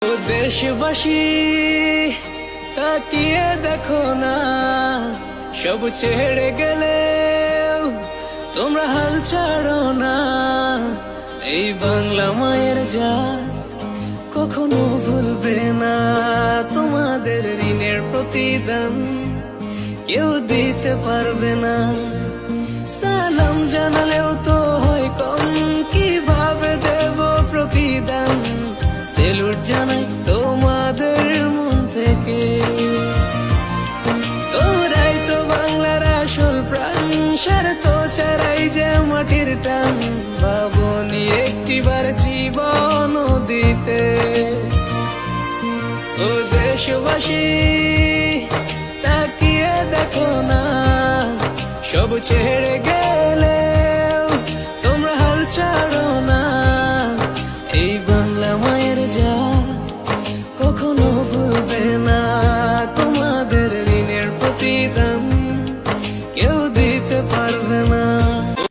ও দেশবাসী তাকিয়ে দেখো না, সব ছেড়ে গেলে তোমরা হাল ছাড়ো না। এই বাংলা মায়ের জাত কখনো ভুলবে না, তোমাদের ঋণের প্রতিদান কেউ দিতে পারবে না। সালাম জানালেও তো হয় কম, কিভাবে দেব প্রতিদান? সেলুট জানাই তোমাদের মন থেকে, তোমরাই তো বাংলার আসল প্রাণ। স্বার্থ ছাড়াই যে মাটির টান, ভাবনি একটিবার জীবন দিতে। ও দেশবাসী তাকিয়ে দেখো না, সব ছেড়ে